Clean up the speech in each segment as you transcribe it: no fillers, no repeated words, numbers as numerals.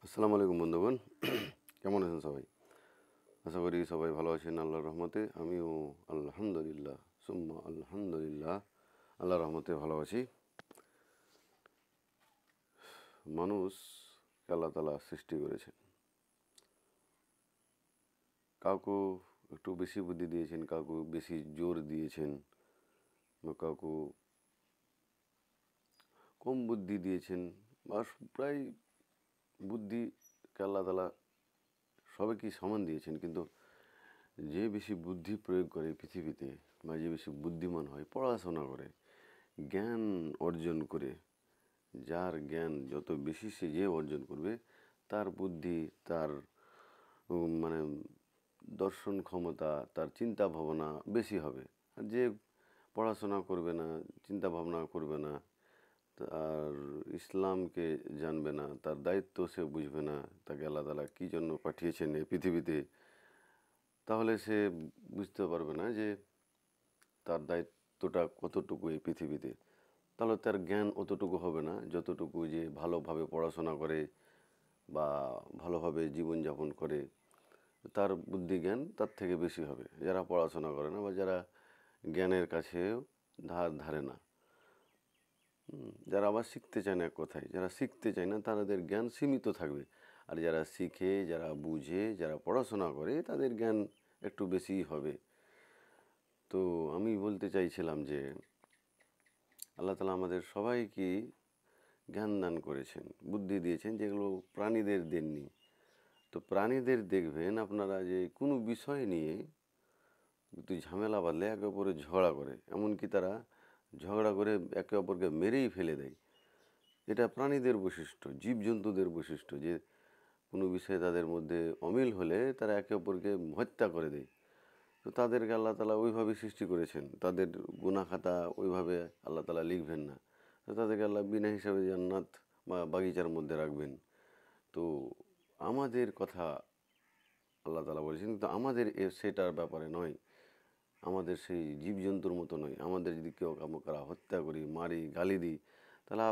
আসসালামু আলাইকুম বন্ধুগণ। কেমন আছেন সবাই? আশা করি সবাই ভালো আছেন আল্লাহর রহমতে। আমিও আলহামদুলিল্লাহ সুম্মা আলহামদুলিল্লাহ আল্লাহর রহমতে ভালো আছি। মানুষকে আল্লাহ তাআলা সৃষ্টি করেছেন। কাউকে একটু বেশি বুদ্ধি দিয়েছেন, কাউকে বেশি জোর দিয়েছেন, বা কাউকে কম বুদ্ধি দিয়েছেন, বা প্রায় বুদ্ধিকে আল্লাহ তাআলা সবাইকেই সমান দিয়েছেন। কিন্তু যে বেশি বুদ্ধি প্রয়োগ করে পৃথিবীতে, বা যে বেশি বুদ্ধিমান হয়, পড়াশোনা করে, জ্ঞান অর্জন করে, যার জ্ঞান যত বেশি সে যে অর্জন করবে, তার বুদ্ধি, তার মানে দর্শন ক্ষমতা, তার চিন্তা ভাবনা বেশি হবে। আর যে পড়াশোনা করবে না, চিন্তা ভাবনা করবে না, আর ইসলামকে জানবে না, তার দায়িত্ব সে বুঝবে না, তাকে আল্লাহ তাআলা কী জন্য পাঠিয়েছেন এই পৃথিবীতে, তাহলে সে বুঝতে পারবে না যে তার দায়িত্বটা কতটুকু এই পৃথিবীতে। তাহলে তার জ্ঞান অতটুকু হবে না যতটুকু যে ভালোভাবে পড়াশোনা করে বা ভালোভাবে জীবনযাপন করে, তার বুদ্ধি জ্ঞান তার থেকে বেশি হবে। যারা পড়াশোনা করে না বা যারা জ্ঞানের কাছেও ধারে না, যারা আবার শিখতে চায় না, এক কথায় যারা শিখতে চায় না, তাদের জ্ঞান সীমিত থাকবে। আর যারা শিখে, যারা বুঝে, যারা পড়াশোনা করে, তাদের জ্ঞান একটু বেশিই হবে। তো আমি বলতে চাইছিলাম যে আল্লাহ তাআলা আমাদের সবাইকে জ্ঞান দান করেছেন, বুদ্ধি দিয়েছেন, যেগুলো প্রাণীদের দেননি। তো প্রাণীদের দেখবেন আপনারা যে কোনো বিষয় নিয়ে একটু ঝামেলা বাঁধলে একে অপরে ঝগড়া করে, এমনকি তারা ঝগড়া করে একে অপরকে মেরেই ফেলে দেয়। এটা প্রাণীদের বৈশিষ্ট্য, জীবজন্তুদের বৈশিষ্ট্য, যে কোনো বিষয়ে তাদের মধ্যে অমিল হলে তারা একে অপরকে হত্যা করে দেয়। তো তাদেরকে আল্লাহ তাআলা ওইভাবে সৃষ্টি করেছেন, তাদের গুনাহ খাতা ওইভাবে আল্লাহ তাআলা লিখবেন না। তো তাদেরকে আল্লাহ বিনা হিসাবে জান্নাত বা বাগিচার মধ্যে রাখবেন। তো আমাদের কথা আল্লাহ তাআলা বলেছেন, কিন্তু আমাদের সেটার ব্যাপারে নয়। আমাদের সেই জীবজন্তুর মতো নয়। আমাদের যদি কেউ আমরা হত্যা করি, মারি, গালি দিই, তাহলে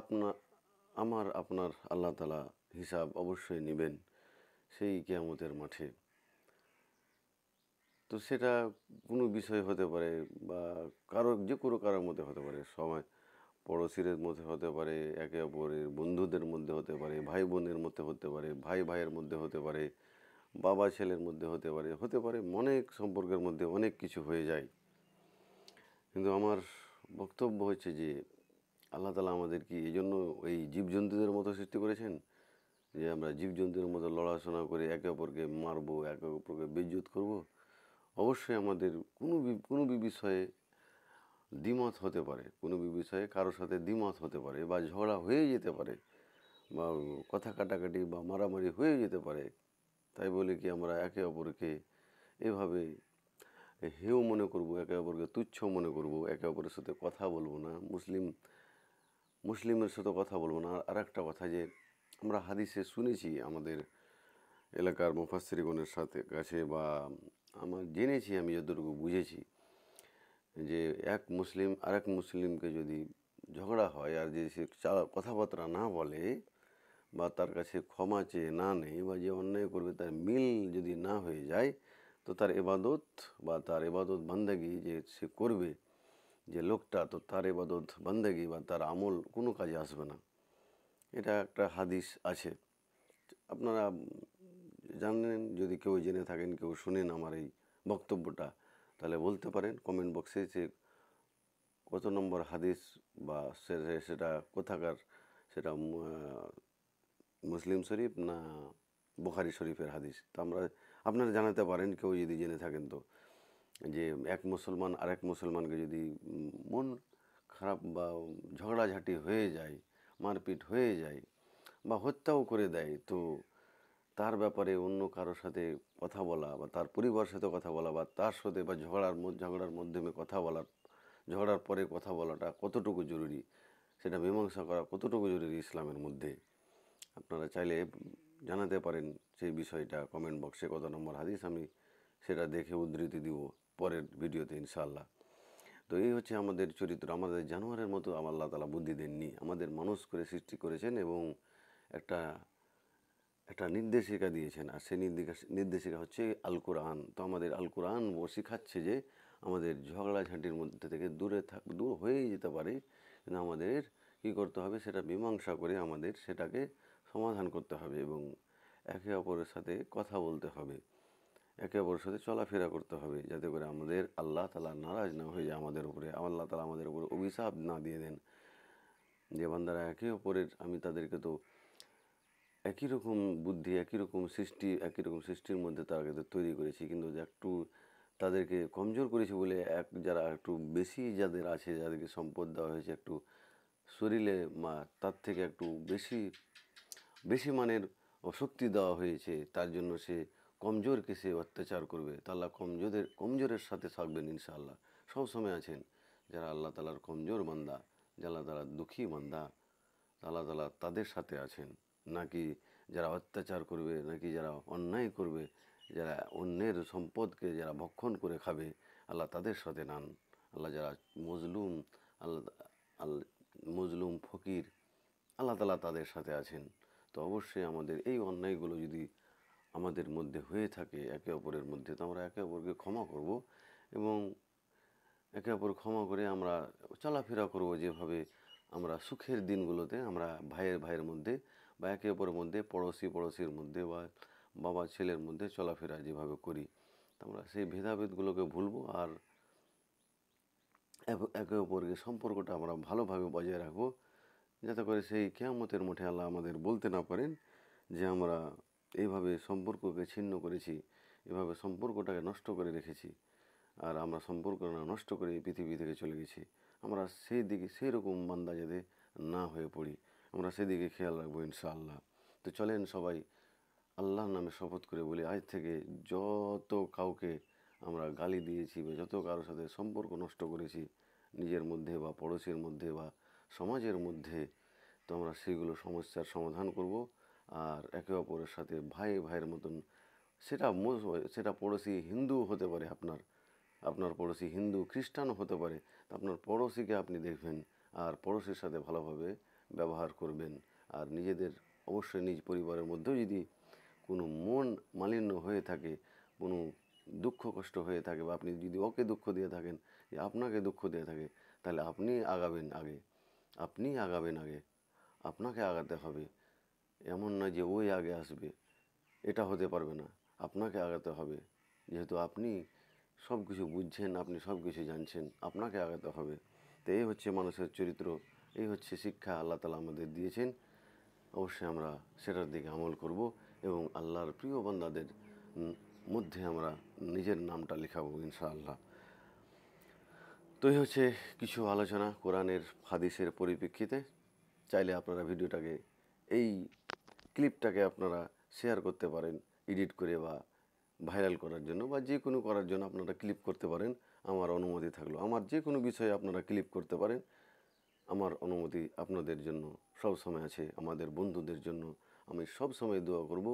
আপনার আল্লাহ তাআলা হিসাব অবশ্যই নেবেন সেই কিয়ামতের মাঠে। তো সেটা কোনো বিষয় হতে পারে, বা যে কোনো কারোর মধ্যে হতে পারে। সময় পড়োশিদের মধ্যে হতে পারে, একে অপরের বন্ধুদের মধ্যে হতে পারে, ভাই বোনের মধ্যে হতে পারে, ভাই ভাইয়ের মধ্যে হতে পারে, বাবা ছেলের মধ্যে হতে পারে অনেক সম্পর্কের মধ্যে অনেক কিছু হয়ে যায়। কিন্তু আমার বক্তব্য হচ্ছে যে আল্লাহ তাআলা আমাদের কি এই জন্য এই জীবজন্তুদের মতো সৃষ্টি করেছেন যে আমরা জীবজন্তুদের মতো লড়াশোনা করে একে অপরকে মারবো, একে অপরকে বেইজ্জত করব? অবশ্যই আমাদের কোনো বিষয়ে দ্বিমত হতে পারে, কোনো বিষয়ে কারোর সাথে দ্বিমত হতে পারে, বা ঝগড়া হয়ে যেতে পারে, বা কথা কাটাকাটি বা মারামারি হয়ে যেতে পারে। তাই বলে কি আমরা একে অপরকে এভাবে হেয় মনে করব, একে অপরকে তুচ্ছ মনে করব, একে অপরের সাথে কথা বলবো না, মুসলিমের সাথে কথা বলবো না? আর একটা কথা, যে আমরা হাদিসে শুনেছি, আমাদের এলাকার মুফাসসিরগণের কাছে, বা আমার জেনেছি, আমি যতটুকু বুঝেছি, যে এক মুসলিম আরেক মুসলিমকে যদি ঝগড়া হয়, আর যে সে কথাবার্তা না বলে, বা তার কাছে ক্ষমা চেয়ে না নেয়, বা যে অন্যায় করবে তার মিল যদি না হয়ে যায়, তো তার এবাদত বা তার এবাদত বান্দাগি যে সে করবে, যে লোকটা, তো তার এবাদত বান্দাগি বা তার আমল কোনো কাজে আসবে না। এটা একটা হাদিস আছে, আপনারা জানেন। যদি কেউ জেনে থাকেন, কেউ শুনেন আমার এই বক্তব্যটা, তাহলে বলতে পারেন কমেন্ট বক্সে যে কত নম্বর হাদিস, বা সেটা কোথাকার, সেটা মুসলিম শরীফ না বুখারী শরীফের হাদিস। তো আপনারা জানাতে পারেন কেউ যদি জেনে থাকেন। তো যে এক মুসলমান আরেক মুসলমানকে যদি মন খারাপ বা ঝগড়াঝাটি হয়ে যায়, মারপিট হয়ে যায়, বা হত্যাও করে দেয়, তো তার ব্যাপারে অন্য কারোর সাথে কথা বলা, বা তার পরিবারের সাথে কথা বলা, বা তার সাথে বা ঝগড়ার মাধ্যমে কথা বলার, ঝগড়ার পরে কথা বলাটা কতটুকু জরুরি, সেটা মীমাংসা করা কতটুকু জরুরি ইসলামের মধ্যে, আপনারা চাইলে জানাতে পারেন সেই বিষয়টা কমেন্ট বক্সে কত নম্বর হাদিস। আমি সেটা দেখে উদ্ধৃতি দিব পরের ভিডিওতে ইনশাআল্লাহ। তো এই হচ্ছে আমাদের চরিত্র। আমাদের জানোয়ারের মতো আল্লাহ তাআলা বুদ্ধি দেননি, আমাদের মানুষ করে সৃষ্টি করেছেন, এবং একটা একটা নির্দেশিকা দিয়েছেন, আর সেই নির্দেশিকা হচ্ছে আল কোরআন। তো আমাদের আল কোরআন শেখাচ্ছে যে আমাদের ঝগড়াঝাঁটির মধ্যে থেকে দূর হয়েই যেতে পারে, কিন্তু আমাদের কী করতে হবে, সেটা মীমাংসা করে আমাদের সেটাকে সমাধান করতে হবে এবং একে অপরের সাথে কথা বলতে হবে, একে অপরের সাথে চলাফেরা করতে হবে, যাতে করে আমাদের আল্লাহ তাআলা নারাজ না হয়ে যায় আমাদের উপরে, আল্লাহ তাআলা আমাদের উপরে অভিশাপ না দিয়ে দেন যে বান্দারা একে অপরের, আমি তাদেরকে তো একই রকম বুদ্ধি, একই রকম সৃষ্টি, একই রকম সৃষ্টির মধ্যে তাদেরকে তৈরি করেছি, কিন্তু যে একটু তাদেরকে কমজোর করেছি বলে যারা একটু বেশি যাদের আছে, যাদেরকে সম্পদ দেওয়া হয়েছে একটু শরীরে তার থেকে একটু বেশি বেশি মানের শক্তি দেওয়া হয়েছে, তার জন্য সে কমজোরকে সে অত্যাচার করবে। তা আল্লাহ কমজোরের সাথে থাকবেন ইনশাআল্লাহ, সবসময় আছেন। যারা আল্লাহ তাআলার কমজোর বান্দা, যারা আল্লাহ তাআলার দুঃখী বান্দা, আল্লাহ তাআলা তাদের সাথে আছেন, নাকি যারা অত্যাচার করবে, নাকি যারা অন্যায় করবে, যারা অন্যের সম্পদকে যারা ভক্ষণ করে খাবে, আল্লাহ তাদের সাথে নান। আল্লাহ যারা মজলুম, আল্লাহ মজলুম ফকির, আল্লাহ তাআলা তাদের সাথে আছেন। তো অবশ্যই আমাদের এই অন্যায়গুলো যদি আমাদের মধ্যে হয়ে থাকে একে অপরের মধ্যে, তো আমরা একে অপরকে ক্ষমা করব এবং একে অপর ক্ষমা করে আমরা চলাফেরা করব, যেভাবে আমরা সুখের দিনগুলোতে আমরা ভাইয়ের মধ্যে বা একে অপরের মধ্যে, পড়োশির মধ্যে বা বাবা ছেলের মধ্যে চলাফেরা যেভাবে করি, আমরা সেই ভেদাভেদগুলোকে ভুলবো আর একে অপরকে সম্পর্কটা আমরা ভালোভাবে বজায় রাখবো, যাতে করে সেই কিয়ামতের মাঠে আল্লাহ আমাদের বলতে না পারেন যে আমরা এইভাবে সম্পর্ককে ছিন্ন করেছি, এভাবে সম্পর্কটাকে নষ্ট করে রেখেছি, আর আমরা সম্পর্কটা নষ্ট করে এই পৃথিবী থেকে চলে গেছি। আমরা সেই দিকে সেই রকম বান্দা যাতে না হয়ে পড়ি, আমরা সেদিকে খেয়াল রাখবো ইনশাআল্লাহ। তো চলেন সবাই আল্লাহর নামে শপথ করে বলি, আজ থেকে যত কাউকে আমরা গালি দিয়েছি বা যত কারোর সাথে সম্পর্ক নষ্ট করেছি নিজের মধ্যে বা পড়োশির মধ্যে বা সমাজের মধ্যে, তো আমরা সেগুলো সমস্যার সমাধান করব আর একে অপরের সাথে ভাইয়ের মতন, সেটা পড়োশি হিন্দু হতে পারে, আপনার পড়োশি হিন্দু খ্রিস্টানও হতে পারে, আপনার পড়োশিকে আপনি দেখবেন আর পড়োশির সাথে ভালোভাবে ব্যবহার করবেন। আর নিজেদের অবশ্যই নিজ পরিবারের মধ্যেও যদি কোনো মন মালিন্য হয়ে থাকে, কোনো দুঃখ কষ্ট হয়ে থাকে, বা আপনি যদি ওকে দুঃখ দিয়ে থাকেন, আপনাকে দুঃখ দিয়ে থাকে, তাহলে আপনি আগাবেন আগে, আপনাকে আগাতে হবে। এমন নয় যে ওই আগে আসবে, এটা হতে পারবে না, আপনাকে আগাতে হবে। যেহেতু আপনি সব কিছু বুঝছেন, আপনি সব কিছু জানছেন, আপনাকে আগাতে হবে। তো এই হচ্ছে মানুষের চরিত্র, এই হচ্ছে শিক্ষা আল্লাহ তাআলা আমাদের দিয়েছেন। অবশ্যই আমরা সেটার দিকে আমল করব এবং আল্লাহর প্রিয় বান্দাদের মধ্যে আমরা নিজের নামটা লেখাবো ইনশাআল্লাহ। তো এই হচ্ছে কিছু আলোচনা কোরআনের হাদিসের পরিপ্রেক্ষিতে। চাইলে আপনারা ভিডিওটাকে, এই ক্লিপটাকে আপনারা শেয়ার করতে পারেন এডিট করে বা ভাইরাল করার জন্য, বা যে কোনো করার জন্য আপনারা ক্লিপ করতে পারেন, আমার অনুমতি থাকলো। আমার যে কোনো বিষয়ে আপনারা ক্লিপ করতে পারেন, আমার অনুমতি আপনাদের জন্য সব সময় আছে। আমাদের বন্ধুদের জন্য আমি সব সময় দোয়া করব,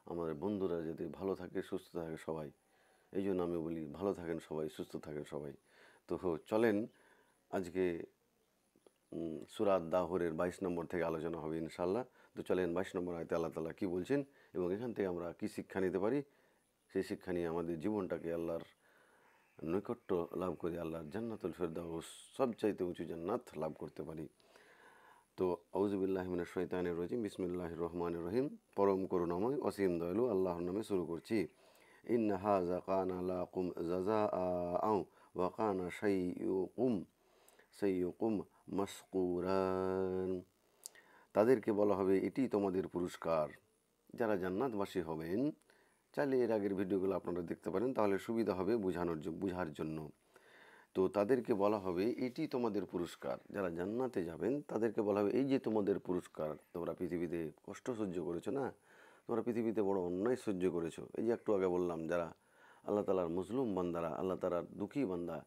আমাদের বন্ধুরা যাতে ভালো থাকে, সুস্থ থাকে সবাই। এই জন্য আমি বলি, ভালো থাকেন সবাই, সুস্থ থাকেন সবাই। তো চলেন আজকে সূরা দাহরের 22 নম্বর থেকে আলোচনা হবে ইনশাআল্লাহ। তো চলেন 22 নম্বর আয়াতে আল্লাহ তাআলা কী বলছেন এবং এখান থেকে আমরা কী শিক্ষা নিতে পারি, সেই শিক্ষা নিয়ে আমাদের জীবনটাকে আল্লাহর নৈকট্য লাভ করে আল্লাহর জান্নাতুল ফেরদাউস, সবচাইতে উঁচু জান্নাত লাভ করতে পারি। তো আউযুবিল্লাহি মিনাশ শাইতানির রাজিম, বিসমিল্লাহির রহমানির রহিম। পরম করুণাময় অসীম দয়ালু আল্লাহর নামে শুরু করছি। ইন্না হাযা কানা লাকুম জাযাআ ওয়া কানা সাইয়্যুকুম মাশকুরান। তাদেরকে বলা হবে, এটি তোমাদের পুরস্কার, যারা জান্নাতবাসী হবেন। চাইলে এর আগের ভিডিওগুলো আপনারা দেখতে পারেন, তাহলে সুবিধা হবে বোঝার জন্য। তো তাদেরকে বলা হবে, এটি তোমাদের পুরস্কার, যারা জান্নাতে যাবেন তাদেরকে বলা হবে, এই যে তোমাদের পুরস্কার। তোমরা পৃথিবীতে কষ্ট সহ্য করেছো না, তোমরা পৃথিবীতে বড় অন্যায় সহ্য করেছো। এই যে একটু আগে বললাম, যারা আল্লাহ তাআলার মজলুম বান্দারা, আল্লাহ তাআলার দুঃখী বান্দা,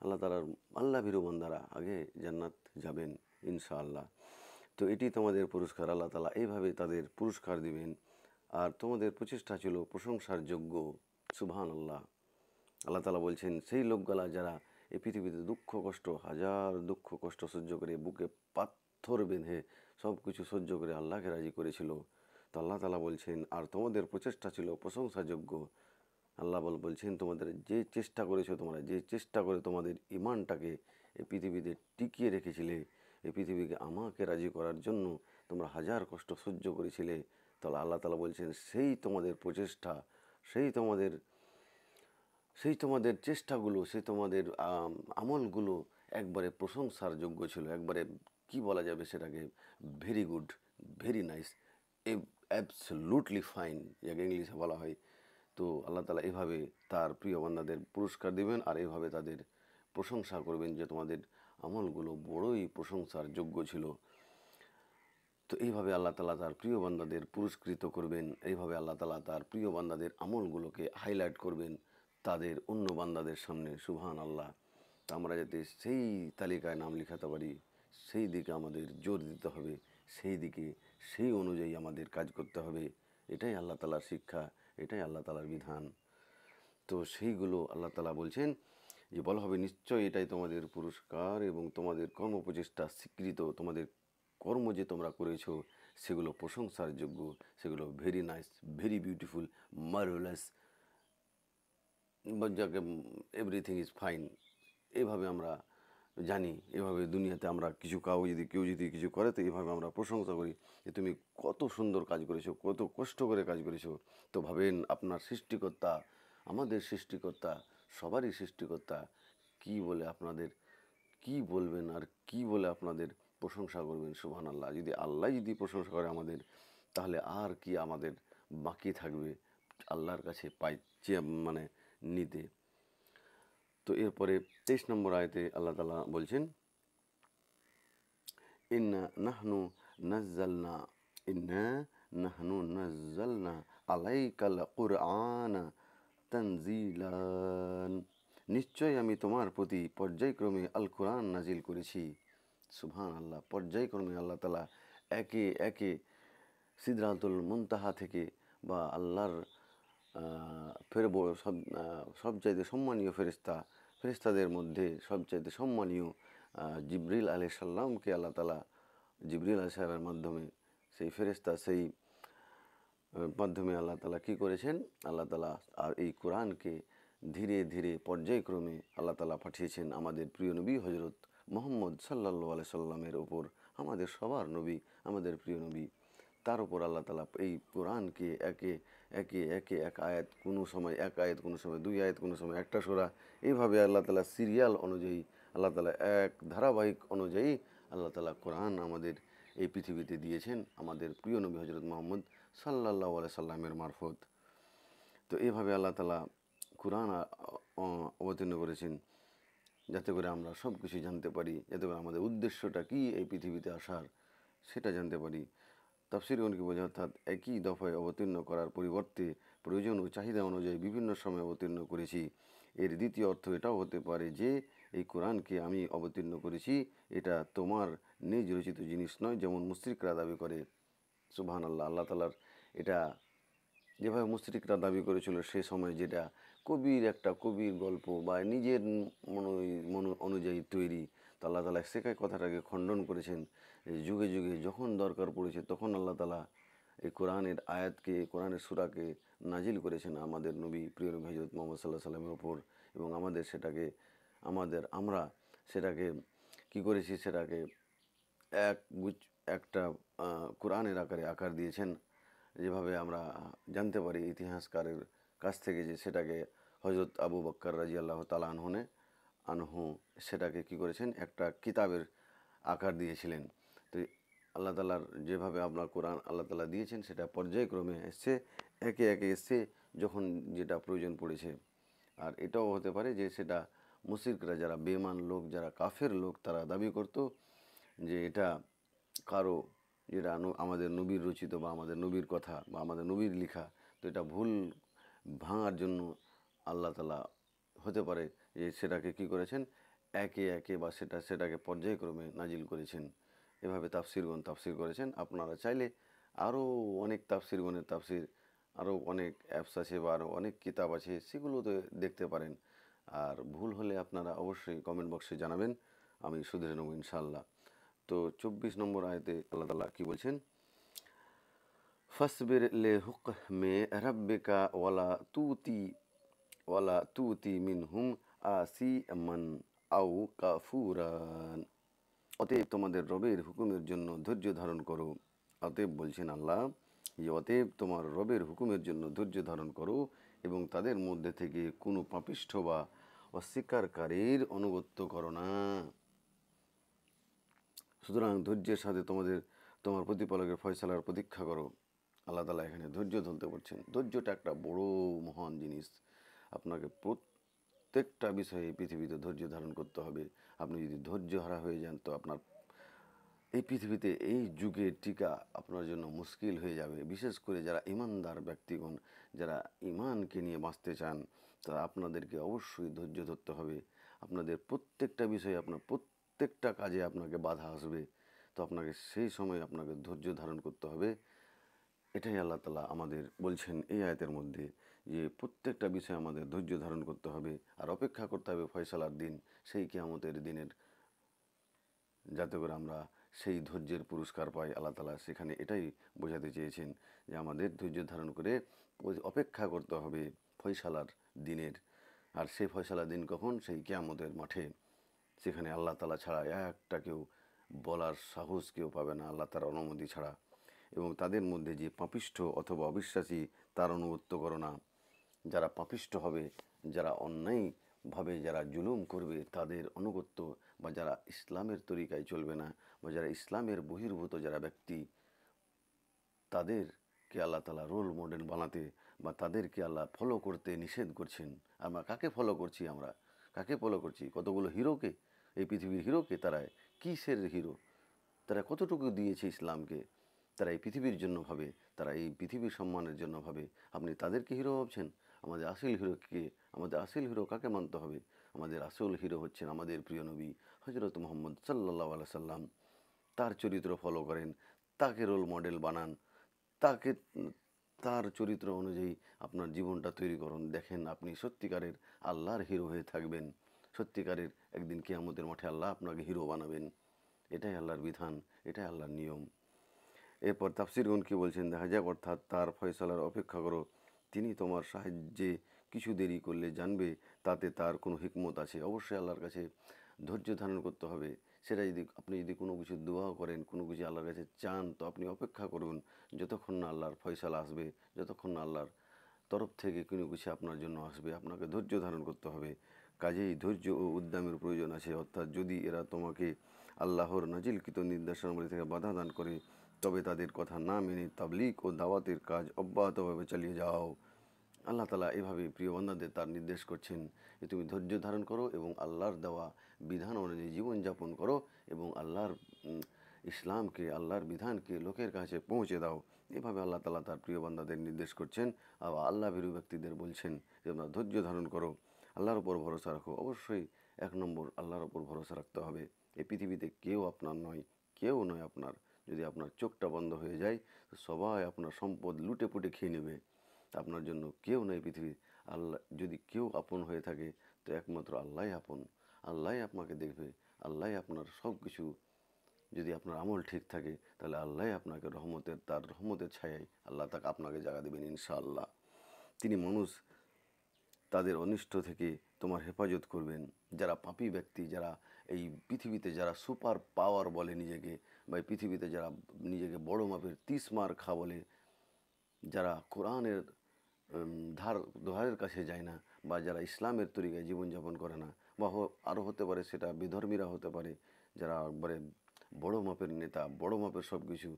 আল্লাহ তাআলার আল্লাহ ভীরু বান্দারা আগে জান্নাত যাবেন ইনশাআল্লাহ। তো এটি তোমাদের পুরস্কার, আল্লাহ তাআলা এইভাবে তাদের পুরস্কার দিবেন। আর তোমাদের প্রচেষ্টা ছিল প্রশংসার যোগ্য। সুবহানাল্লাহ। আল্লাহ তাআলা বলছেন, সেই লোকগুলা যারা এই পৃথিবীতে হাজার দুঃখ কষ্ট সহ্য করে, বুকে পাথর বেঁধে সব কিছু সহ্য করে আল্লাহকে রাজি করেছিল, আল্লাহ তাআলা বলছেন, আর তোমাদের প্রচেষ্টা ছিল প্রশংসাযোগ্য। আল্লাহ বলছেন, তোমাদের যে চেষ্টা করেছো, তোমরা যে চেষ্টা করে তোমাদের ইমানটাকে এই পৃথিবীতে টিকিয়ে রেখেছিলে, এই পৃথিবীকে আমাকে রাজি করার জন্য তোমরা হাজার কষ্ট সহ্য করেছিলে, তাহলে আল্লাহ তাআলা বলছেন সেই তোমাদের প্রচেষ্টা, সেই তোমাদের সেই তোমাদের চেষ্টাগুলো, সেই তোমাদের আমলগুলো একবারে প্রশংসার যোগ্য ছিল। একবারে কি বলা যাবে সেটাকে, very good, very nice, absolutely fine, যাকে ইংলিশে বলা হয়। তো আল্লাহ তাআলা এভাবে তার প্রিয় বান্দাদের পুরস্কার দেবেন আর এভাবে তাদের প্রশংসা করবেন যে তোমাদের আমলগুলো বড়ই প্রশংসার যোগ্য ছিল। তো এইভাবে আল্লাহ তাআলা তার প্রিয় বান্দাদের পুরস্কৃত করবেন। এইভাবে আল্লাহ তাআলা তার প্রিয় বান্দাদের আমলগুলোকে হাইলাইট করবেন তাদের অন্য বান্দাদের সামনে। সুবহান আল্লাহ। তা আমরা যাতে সেই তালিকায় নাম লেখাতে পারি, সেই দিকে আমাদের জোর দিতে হবে, সেই দিকে সেই অনুযায়ী আমাদের কাজ করতে হবে। এটাই আল্লাহ তাআলার শিক্ষা, এটাই আল্লাহ তাআলার বিধান। তো সেইগুলো আল্লাহ তাআলা বলছেন যে বলা হবে, নিশ্চয়ই এটাই তোমাদের পুরস্কার এবং তোমাদের কর্মপ্রচেষ্টা স্বীকৃত। তোমাদের কর্ম যে তোমরা করেছো সেগুলো প্রশংসার যোগ্য, সেগুলো very nice, very beautiful, marvellous, যাকে এভরিথিং ইজ ফাইন। এভাবে আমরা জানি, এভাবে দুনিয়াতে আমরা কেউ যদি কিছু করে তো এভাবে আমরা প্রশংসা করি যে তুমি কত সুন্দর কাজ করেছো, কত কষ্ট করে কাজ করেছো। তো ভাবেন আপনার সৃষ্টিকর্তা, আমাদের সৃষ্টিকর্তা, সবারই সৃষ্টিকর্তা কি বলে আপনাদের কি বলবেন আর কি বলে আপনাদের প্রশংসা করবেন। সুবহানাল্লাহ। যদি আল্লাহ যদি প্রশংসা করে আমাদের, তাহলে আর কি আমাদের বাকি থাকবে আল্লাহর কাছে মানে নিতে। তো এরপরে 23 নম্বর আয়াতে আল্লাহ তাআলা বলছেন, ইন্না নাহনু নাজ্জালনা ইন্না নাহনু নাজ্জালনা আলাইকাল কুরআনা তানজিলান। নিশ্চয় আমি তোমার প্রতি পর্যায়ক্রমে আল কোরআন নাজিল করেছি। সুবহান আল্লাহ। পর্যায়ক্রমে আল্লাহ তাআলা একে একে সিদরাতুল মুনতাহা থেকে বা আল্লাহর সবচাইতে সম্মানীয় ফেরেশতাদের মধ্যে সবচাইতে সম্মানীয় জিবরিল আলাইহিস সালামকে আল্লাহ তাআলা জিবরিল আলাইহিস সালামের মাধ্যমে সেই ফেরেশতা সেই মাধ্যমে আল্লাহ তাআলা কী করেছেন, আল্লাহ তাআলা আর এই কোরআনকে ধীরে ধীরে পর্যায়ক্রমে আল্লাহ তাআলা পাঠিয়েছেন আমাদের প্রিয় নবী হজরত মুহাম্মদ সাল্লাল্লাহু আলাইহি সাল্লামের ওপর, আমাদের সবার নবী, আমাদের প্রিয় নবী। তার উপর আল্লাহ তাআলা এই কোরআনকে একে একে একে এক আয়াত, কোনো সময় এক আয়াত, কোনো সময় দুই আয়াত, কোনো সময় একটা সূরা, এইভাবে আল্লাহ তাআলা সিরিয়াল অনুযায়ী, আল্লাহ তাআলা এক ধারাবাহিক অনুযায়ী আল্লাহ তাআলা কোরআন আমাদের এই পৃথিবীতে দিয়েছেন আমাদের প্রিয় নবী হজরত মুহাম্মদ সাল্লাল্লাহু আলাইহি সাল্লামের মারফত। তো এইভাবে আল্লাহ তাআলা কোরআন অবতীর্ণ করেছেন যাতে করে আমরা সব কিছু জানতে পারি, যাতে করে আমাদের উদ্দেশ্যটা কী এই পৃথিবীতে আসার সেটা জানতে পারি। তাফসীরগণ কি বোঝায়, অর্থাৎ একই দফায় অবতীর্ণ করার পরিবর্তে প্রয়োজন ও চাহিদা অনুযায়ী বিভিন্ন সময় অবতীর্ণ করেছি। এর দ্বিতীয় অর্থ এটাও হতে পারে যে এই কোরআনকে আমি অবতীর্ণ করেছি, এটা তোমার নিজ রচিত জিনিস নয়, যেমন মুশরিকরা দাবি করে। সুবহানাল্লাহ। আল্লাহ তাআলার এটা যেভাবে মুশরিকরা দাবি করেছিল সে সময়, যেটা কবির গল্প বা নিজের অনুযায়ী তৈরি, তো আল্লাহ তাআলা সেখানে কথাটাকে খণ্ডন করেছেন। যুগে যুগে যখন দরকার পড়েছে তখন আল্লাহ তাআলা এই কোরআনের আয়াতকে, কোরআনের সূরাকে নাজিল করেছেন আমাদের নবী, প্রিয় নবী হযরত মুহাম্মদ সাল্লাল্লাহু আলাইহি সাল্লামের ওপর। এবং আমরা সেটাকে কি করেছি, সেটাকে একটা কোরআনের আকার দিয়েছেন। যেভাবে আমরা জানতে পারি ইতিহাসকারের কাছ থেকে যে সেটাকে হযরত আবু বকর রাদিয়াল্লাহু তাআলা আনহু সেটাকে কি করেছেন, একটা কিতাবের আকার দিয়েছিলেন। তো আল্লাহ তাআলার যেভাবে আপনার কোরআন আল্লাহ তাআলা দিয়েছেন সেটা পর্যায়ক্রমে এসছে, একে একে এসছে যখন যেটা প্রয়োজন পড়েছে। আর এটাও হতে পারে যে সেটা মুশরিকরা, যারা বেঈমান লোক, যারা কাফের লোক, তারা দাবি করত যে এটা কারো, যেটা আমাদের নবীর রচিত বা আমাদের নবীর কথা বা আমাদের নবীর লেখা, তো এটা ভুল ভাঙার জন্য আল্লাহ তাআলা হতে পারে যে সেটাকে কি করেছেন, একে একে বা সেটাকে পর্যায়ক্রমে নাজিল করেছেন। এভাবে তাফসীরগণ তাফসীর করেছেন। আপনারা চাইলে আরও অনেক তাফসীর, আরও অনেক অ্যাপস আছে বা আরও অনেক কিতাব আছে, সেগুলোতে দেখতে পারেন। আর ভুল হলে আপনারা অবশ্যই কমেন্ট বক্সে জানাবেন, আমি শুধরে নেব ইনশাআল্লাহ। তো 24 নম্বর আয়াতে আল্লাহ তাআলা কি বলছেন, ফাসবির লে হুকমে রাব্বিকা ওয়ালা তুতি মিনহুম আসিমান আও কাফুরান। অতএব তোমাদের রবের হুকুমের জন্য ধৈর্য ধারণ করো। অতএব বলছেন আল্লাহ যে অতএব তোমার রবের হুকুমের জন্য ধৈর্য ধারণ করো এবং তাদের মধ্যে থেকে কোনো পাপিষ্ঠ বা অস্বীকারীর অনুগত্য করো না। সুতরাং ধৈর্যের সাথে তোমার প্রতিপালকের ফয়সালার প্রতীক্ষা করো। আল্লাহ তালা এখানে ধৈর্য ধরতে বলছেন। ধৈর্যটা একটা বড় মহান জিনিস। আপনাকে প্রত্যেকটা বিষয়ে পৃথিবীতে ধৈর্য ধারণ করতে হবে। আপনি যদি ধৈর্য হারা হয়ে যান তো আপনার এই পৃথিবীতে এই যুগে টিকা আপনার জন্য মুশকিল হয়ে যাবে। বিশেষ করে যারা ইমানদার ব্যক্তিগণ, যারা ইমানকে নিয়ে বাঁচতে চান, তারা আপনাদেরকে অবশ্যই ধৈর্য ধরতে হবে। আপনাদের প্রত্যেকটা বিষয়ে আপনার প্রত্যেকটা কাজে আপনাকে বাধা আসবে, তো আপনাকে সেই সময় আপনাকে ধৈর্য ধারণ করতে হবে। এটাই আল্লাহ তালা আমাদের বলছেন এই আয়াতের মধ্যে, যে প্রত্যেকটা বিষয়ে আমাদের ধৈর্য ধারণ করতে হবে আর অপেক্ষা করতে হবে ফয়সালার দিন, সেই কিয়ামতের দিনের, যাতে করে আমরা সেই ধৈর্যের পুরস্কার পাই। আল্লাহ তালা সেখানে এটাই বোঝাতে চেয়েছেন যে আমাদের ধৈর্য ধারণ করে অপেক্ষা করতে হবে ফয়সালার দিনের। আর সেই ফয়সালার দিন কখন? সেই কিয়ামতের মাঠে। সেখানে আল্লাহ তালা ছাড়া একটা কেউ বলার সাহস কেউ পাবে না, আল্লাহ তার অনুমতি ছাড়া। এবং তাদের মধ্যে যে পাপিষ্ঠ অথবা অবিশ্বাসী, তার অনুগত্য করো না। যারা পাপিষ্ঠ হবে, যারা অন্যায়ভাবে যারা জুলুম করবে, তাদের অনুগত্য, বা যারা ইসলামের তরিকায় চলবে না, বা যারা ইসলামের বহির্ভূত যারা ব্যক্তি, তাদেরকে আল্লাহ তালা রোল মডেল বানাতে বা তাদেরকে আল্লাহ ফলো করতে নিষেধ করছেন। আমরা কাকে ফলো করছি? আমরা কাকে ফলো করছি? কতগুলো হিরোকে, এই পৃথিবীর হিরোকে। তারা কিসের হিরো? তারা কতটুকু দিয়েছে ইসলামকে? তারা এই পৃথিবীর জন্য ভাবে, তারা এই পৃথিবীর সম্মানের জন্য ভাবে। আপনি তাদেরকে হিরো ভাবছেন? আমাদের আসল হিরো কে? আমাদের আসল হিরো কাকে মানতে হবে? আমাদের আসল হিরো হচ্ছেন আমাদের প্রিয় নবী হজরত মুহাম্মদ সাল্লাল্লাহু আলাইহি সাল্লাম। তার চরিত্র ফলো করেন, তাকে রোল মডেল বানান, তাকে তার চরিত্র অনুযায়ী আপনার জীবনটা তৈরি করুন। দেখেন আপনি সত্যিকারের আল্লাহর হিরো হয়ে থাকবেন। সত্যিকারের একদিন কিয়ামতের মাঠে আল্লাহ আপনাকে হিরো বানাবেন। এটাই আল্লাহর বিধান, এটাই আল্লাহর নিয়ম। এরপর তাফসিরগণ কি বলছেন দেখা যাক, অর্থাৎ তার ফয়সালার অপেক্ষা করো। তিনি তোমার সাহায্যে কিছু দেরি করলে জানবে তাতে তার কোনো হিকমত আছে। অবশ্যই আল্লাহর কাছে ধৈর্য ধারণ করতে হবে। সেটা যদি আপনি কোনো কিছু দোয়া করেন, কোনো কিছু আল্লাহর কাছে চান, তো আপনি অপেক্ষা করুন যতক্ষণ না আল্লাহর ফয়সালা আসবে, যতক্ষণ না আল্লাহর তরফ থেকে কোনো কিছু আপনার জন্য আসবে। আপনাকে ধৈর্য ধারণ করতে হবে। কাজেই ধৈর্য ও উদ্যমের প্রয়োজন আছে। অর্থাৎ যদি এরা তোমাকে আল্লাহর নাজিলকৃত নির্দেশনাবলী থেকে বাধা দান করে, তবে তাদের কথা না মেনে তাবলীগ ও দাওয়াতের কাজ অব্যাহতভাবে চালিয়ে যাও। আল্লাহ তালা এভাবে প্রিয় বান্দাদের তার নির্দেশ করছেন যে তুমি ধৈর্য ধারণ করো এবং আল্লাহর দেওয়া বিধান অনুযায়ী জীবনযাপন করো এবং আল্লাহর ইসলামকে, আল্লাহর বিধানকে লোকের কাছে পৌঁছে দাও। এভাবে আল্লাহ তালা তার প্রিয় বান্দাদের নির্দেশ করছেন। আবার আল্লাহ ভীরু ব্যক্তিদের বলছেন যে তোমরা ধৈর্য ধারণ করো, আল্লাহর ওপর ভরসা রাখো। অবশ্যই 1 নম্বর আল্লাহর ওপর ভরসা রাখতে হবে। এই পৃথিবীতে কেউ আপনার নয়, কেউ নয় আপনার। যদি আপনার চোখটা বন্ধ হয়ে যায় তো সবাই আপনার সম্পদ লুটে পুটে খেয়ে নেবে। আপনার জন্য কেউ নেই পৃথিবী। আল্লাহ যদি কেউ আপন হয়ে থাকে তো একমাত্র আল্লাহই আপন। আল্লাহই আপনাকে দেখবে, আল্লাহই আপনার সব কিছু। যদি আপনার আমল ঠিক থাকে তাহলে আল্লাহই আপনাকে তার রহমতের ছায়ায় আল্লাহ তাকে আপনাকে জায়গা দেবেন ইনশাআল্লাহ। তিনি মানুষ তাদের অনিষ্ট থেকে তোমার হেফাজত করবেন। যারা পাপী ব্যক্তি, যারা এই পৃথিবীতে যারা সুপার পাওয়ার বলে নিজেকে, বা এই পৃথিবীতে যারা নিজেকে বড় মাপের 30 মার খা বলে, যারা কোরআনের ধারের কাছে যায় না, বা যারা ইসলামের তরিকায় জীবনযাপন করে না, বা আরও হতে পারে সেটা বিধর্মীরা হতে পারে, যারা একবারে বড় মাপের নেতা, বড় মাপের সব কিছু,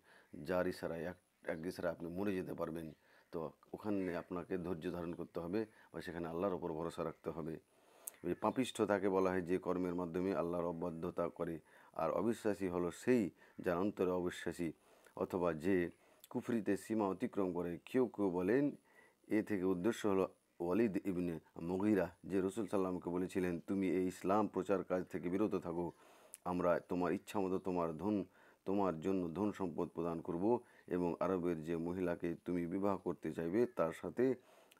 যার ইশারায় এক ইশারায় আপনি মরে যেতে পারবেন। তো ওখানে আপনাকে ধৈর্য ধারণ করতে হবে, বা সেখানে আল্লাহর ওপর ভরসা রাখতে হবে। ওই পাপিষ্ঠ তাকে বলা হয় যে কর্মের মাধ্যমে আল্লাহর অবাধ্যতা করে, আর অবিশ্বাসী হলো সেই যার অন্তরে অবিশ্বাসী, অথবা যে কুফরিতে সীমা অতিক্রম করে। কেউ কেউ বলেন এ থেকে উদ্দেশ্য হলো ওয়ালিদ ইবনে মুগিরা, যে রসুল সাল্লামকে বলেছিলেন তুমি এই ইসলাম প্রচার কাজ থেকে বিরত থাকো, আমরা তোমার ইচ্ছামতো তোমার জন্য ধন সম্পদ প্রদান করব, এবং আরবের যে মহিলাকে তুমি বিবাহ করতে চাইবে তার সাথে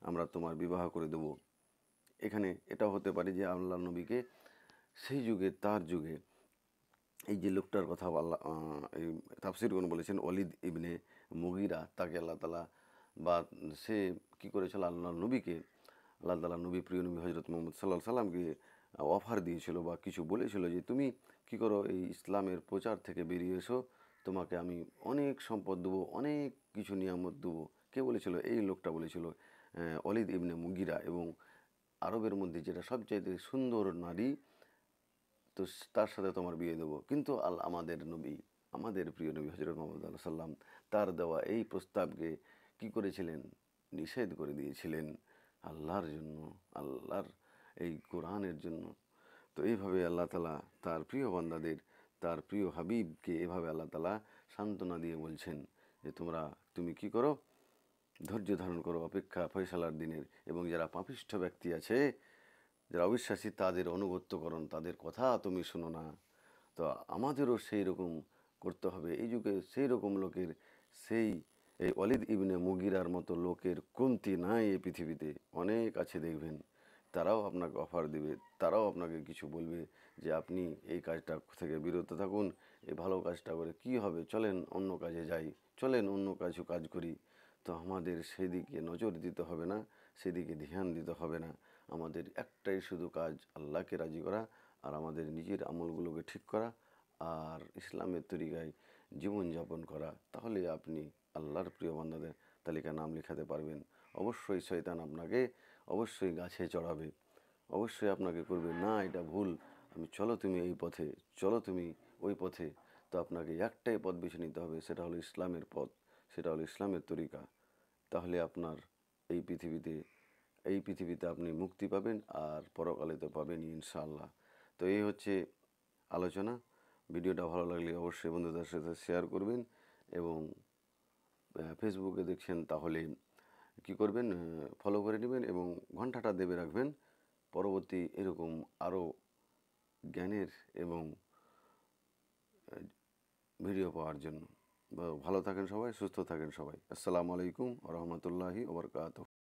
আমরা তোমার বিবাহ করে দেব। এখানে এটাও হতে পারে যে আল্লাহ নবীকে সেই যুগে, তার যুগে এই যে লোকটার কথা আল্লাহ এই তাফসিরগণ বলেছেন ওয়ালিদ ইবনে মুগিরা, তাকে আল্লাহ তাআলা বা সে কী করেছিল, আল্লাহর নবীকে, আল্লাহ তাআলা নবী, প্রিয় নবী হজরত মুহাম্মদ সাল্লাল্লাহু আলাইহি সাল্লামকে অফার দিয়েছিল বা কিছু বলেছিল যে তুমি কী করো, এই ইসলামের প্রচার থেকে বেরিয়ে এসো, তোমাকে আমি অনেক সম্পদ দেবো, অনেক কিছু নিয়ামত দেবো। কে বলেছিল? এই লোকটা বলেছিল, ওলীদ ইবনে মুগিরা। এবং আরবের মধ্যে যেটা সবচাইতে সুন্দর নারী, তো তার সাথে তোমার বিয়ে দেবো। কিন্তু আমাদের নবী, আমাদের প্রিয় নবী হজরত মোহাম্মদ সাল্লাম তার দেওয়া এই প্রস্তাবকে কি করেছিলেন? নিষেধ করে দিয়েছিলেন আল্লাহর জন্য, আল্লাহর এই কোরআনের জন্য। তো এইভাবে আল্লাহ তাআলা তার প্রিয় বান্দাদের, তার প্রিয় হাবিবকে এভাবে আল্লাহ তাআলা সান্ত্বনা দিয়ে বলছেন যে তুমি কি করো? ধৈর্য ধারণ করো অপেক্ষা ফয়সালার দিনের। এবং যারা পাপিষ্ঠ ব্যক্তি আছে, যারা অবিশ্বাসী, তাদের অনুগত্যকরণ, তাদের কথা তুমি শোনো না। তো আমাদেরও সেই রকম করতে হবে। এই যুগে সেই রকম লোকের, এই ওলীদ ইবনে মুগিরার মতো লোকের কমতি নাই এই পৃথিবীতে। অনেক আছে দেখবেন, তারাও আপনাকে অফার দিবে, তারাও আপনাকে কিছু বলবে যে আপনি এই কাজটা থেকে বিরত থাকুন, এই ভালো কাজটা করে কি হবে, চলেন অন্য কাজে যাই, চলেন অন্য কিছু কাজ করি। তো আমাদের সেদিকে নজর দিতে হবে না, সেদিকে ধ্যান দিতে হবে না। আমাদের একটাই শুধু কাজ, আল্লাহকে রাজি করা আর আমাদের নিজের আমলগুলোকে ঠিক করা আর ইসলামের তরিকায় জীবনযাপন করা। তাহলে আপনি আল্লাহর প্রিয় বান্দাদের তালিকায় নাম লেখাতে পারবেন। অবশ্যই শয়তান আপনাকে অবশ্যই গাছে চড়াবে, অবশ্যই আপনাকে করবে, না এটা ভুল, চলো তুমি এই পথে, চলো তুমি ওই পথে। তো আপনাকে একটাই পথ বেছে নিতে হবে, সেটা হলো ইসলামের পথ, সেটা হলো ইসলামের তরিকা। তাহলে আপনার এই পৃথিবীতে আপনি মুক্তি পাবেন আর পরকালে তো পাবেনই ইনশাআল্লাহ। তো এই হচ্ছে আলোচনা। ভিডিওটা ভালো লাগলে অবশ্যই বন্ধুদের সাথে শেয়ার করবেন। এবং ফেসবুকে দেখছেন তাহলে কি করবেন, ফলো করে নেবেন এবং ঘন্টাটা দেবে রাখবেন পরবর্তী এরকম আরও জ্ঞানের এবং ভিডিও পাওয়ার জন্য। ভালো থাকেন সবাই, সুস্থ থাকেন সবাই। আসসালামু আলাইকুম ওয়া রাহমাতুল্লাহি ওয়া বারাকাতুহু।